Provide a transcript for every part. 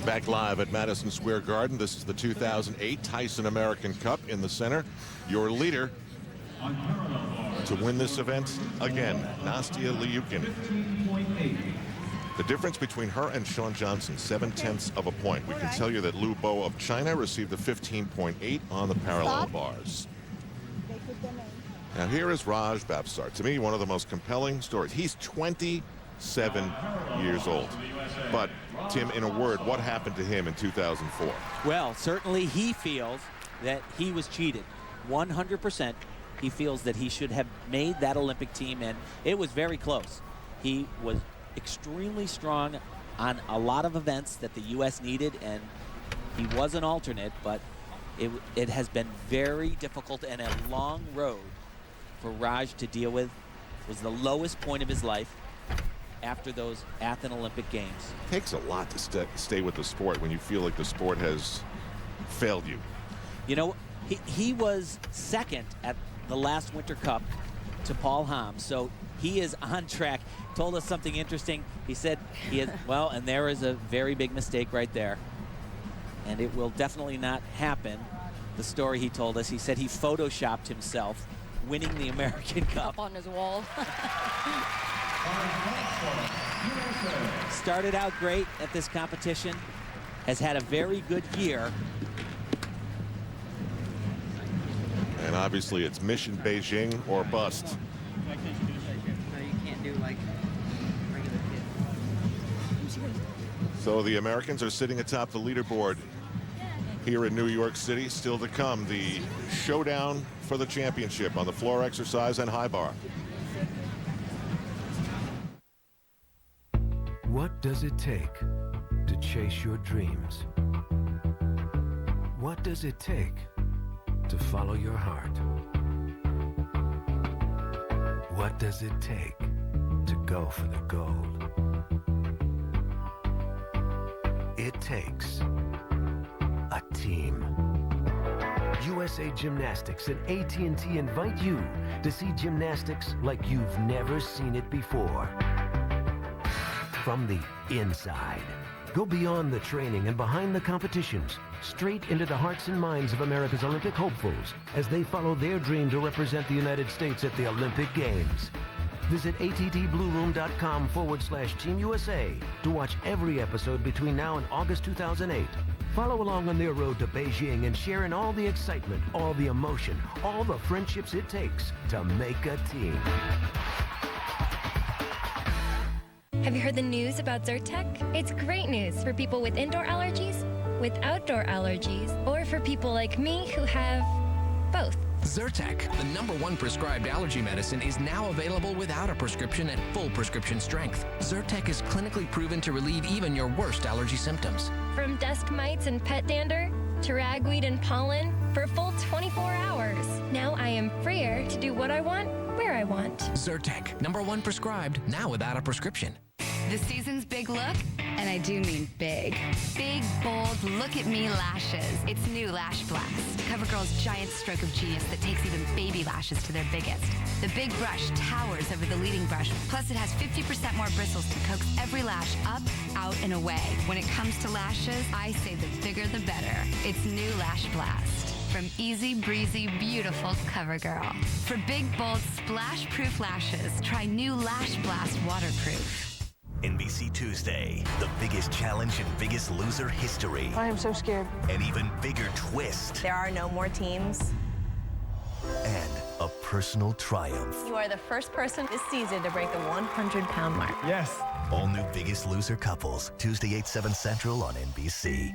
Back live at Madison Square Garden. This is the 2008 Tyson American Cup. In the center, your leader to win this event again, Nastia Liukin. The difference between her and Shawn Johnson, 7/10 of a point. We can tell you that Lu Bo of China received a 15.8 on the parallel bars. Now here is Raj Babsar. To me, one of the most compelling stories. He's 27 years old. But, Tim, in a word, what happened to him in 2004? Well, certainly he feels that he was cheated. 100%. He feels that he should have made that Olympic team, and it was very close. He was extremely strong on a lot of events that the U.S. needed, and he was an alternate, but it has been very difficult and a long road for Raj to deal with. It was the lowest point of his life after those Athens Olympic Games. It takes a lot to stay with the sport when you feel like the sport has failed you. You know, he was second at the last Winter Cup to Paul Hamm, so he is on track. Told us something interesting. He said he is, well, and there is a very big mistake right there, and it will definitely not happen. The story he told us, he said he photoshopped himself winning the American Cup. Up on his wall. Started out great at this competition, has had a very good year. And obviously it's mission Beijing or bust. No, you can't do like regular kids. So the Americans are sitting atop the leaderboard here in New York City. Still to come, the showdown for the championship on the floor exercise and high bar. What does it take to chase your dreams? What does it take to follow your heart? What does it take to go for the gold? It takes a team. USA Gymnastics and AT&T invite you to see gymnastics like you've never seen it before. From the inside. Go beyond the training and behind the competitions, straight into the hearts and minds of America's Olympic hopefuls as they follow their dream to represent the United States at the Olympic Games. Visit attblueroom.com/Team USA to watch every episode between now and August 2008. Follow along on their road to Beijing and share in all the excitement, all the emotion, all the friendships it takes to make a team. Have you heard the news about Zyrtec? It's great news for people with indoor allergies, with outdoor allergies, or for people like me who have both. Zyrtec, the #1 prescribed allergy medicine, is now available without a prescription at full prescription strength. Zyrtec is clinically proven to relieve even your worst allergy symptoms. From dust mites and pet dander to ragweed and pollen for a full 24 hours. Now I am freer to do what I want, where I want. Zyrtec, #1 prescribed, now without a prescription. The season's big look, and I do mean big. Big, bold, look-at-me lashes. It's new Lash Blast, CoverGirl's giant stroke of genius that takes even baby lashes to their biggest. The big brush towers over the leading brush, plus it has 50% more bristles to coax every lash up, out, and away. When it comes to lashes, I say the bigger the better. It's new Lash Blast. From easy, breezy, beautiful CoverGirl. For big, bold, splash-proof lashes, try new Lash Blast Waterproof. NBC Tuesday, the biggest challenge in Biggest Loser history. I am so scared. An even bigger twist. There are no more teams. And a personal triumph. You are the first person this season to break the 100-pound mark. Yes. All new Biggest Loser couples, Tuesday 8/7 Central on NBC.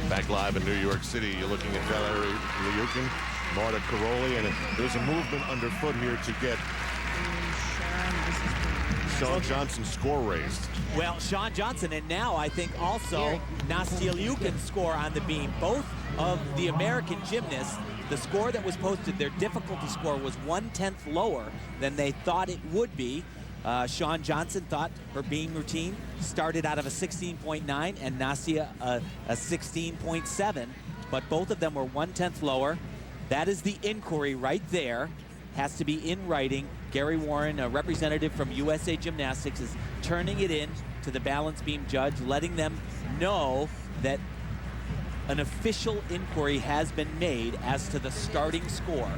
Back live in New York City, you're looking at Valerie Liukin, Marta Karoli, and there's a movement underfoot here to get Shawn Johnson's score raised. Well, Shawn Johnson, and now I think also Nastia Liukin's score on the beam. Both of the American gymnasts, the score that was posted, their difficulty score was 1/10 lower than they thought it would be. Shawn Johnson thought her beam routine started out of a 16.9 and Nastia a 16.7, but both of them were 1/10 lower. That is the inquiry right there. has to be in writing. Gary Warren, a representative from USA Gymnastics, is turning it in to the balance beam judge, letting them know that an official inquiry has been made as to the starting score.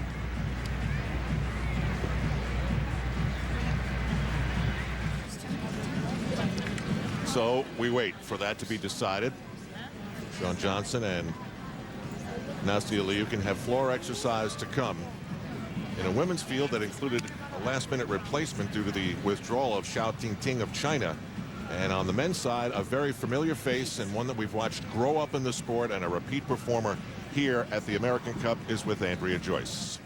So we wait for that to be decided. Shawn Johnson and Nastia Liukin have floor exercise to come in a women's field that included a last-minute replacement due to the withdrawal of Xiao Tingting of China. And on the men's side, a very familiar face and one that we've watched grow up in the sport and a repeat performer here at the American Cup is with Andrea Joyce.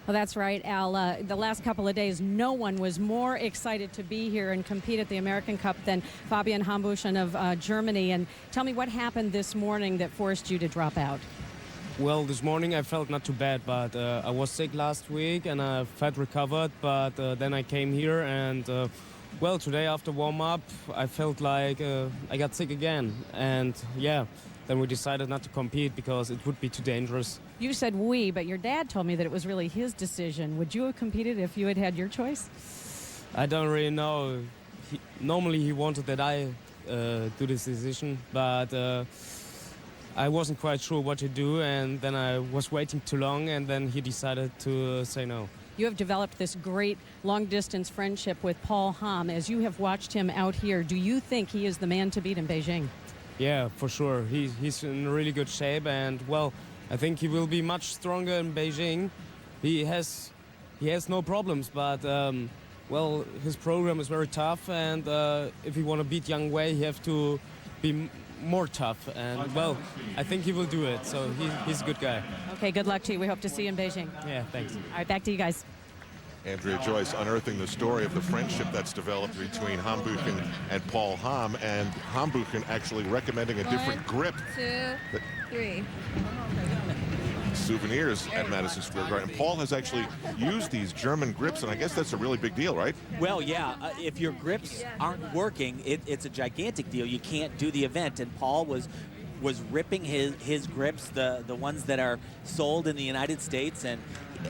Well, that's right, Al. The last couple of days, no one was more excited to be here and compete at the American Cup than Fabian Hambuchen of Germany. And tell me what happened this morning that forced you to drop out. Well, this morning I felt not too bad, but I was sick last week and I felt recovered. But then I came here and, well, today after warm-up, I felt like I got sick again. And, yeah, then we decided not to compete because it would be too dangerous. You said we, but your dad told me that it was really his decision. Would you have competed if you had had your choice? I don't really know. Normally he wanted that I do this decision, but I wasn't quite sure what to do, and then I was waiting too long, and then he decided to say no. You have developed this great long-distance friendship with Paul Ham. As you have watched him out here, do you think he is the man to beat in Beijing? Yeah, for sure. He's in really good shape, and, well, I think he will be much stronger in Beijing. He has no problems, but, well, his program is very tough, and if he want to beat Yang Wei, he have to be more tough, and, well, I think he will do it, so he's a good guy. Okay, good luck to you. We hope to see you in Beijing. Yeah, thanks. All right, back to you guys. Andrea Joyce unearthing the story of the friendship that's developed between Hambuchen and Paul Ham, and Hambuchen actually recommending a different grip. 2, 3. Souvenirs at Madison Square Garden. Paul has actually used these German grips, and I guess that's a really big deal, right? Well, yeah, if your grips aren't working, it's a gigantic deal. You can't do the event, and Paul was ripping his grips, the ones that are sold in the United States, and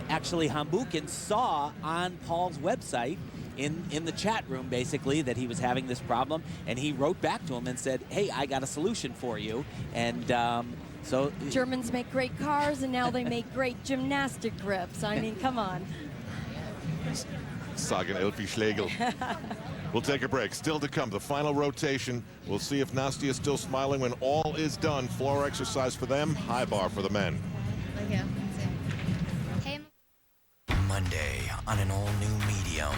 actually Hambuchen saw on Paul's website in the chat room basically that he was having this problem, and he wrote back to him and said, hey, I got a solution for you. And so Germans make great cars, and now they make great gymnastic grips. I mean, come on. Sagen Elfie Schlegel. We'll take a break. Still to come, the final rotation. We'll see if Nastia is still smiling when all is done. Floor exercise for them, high bar for the men. Monday on an all-new Medium.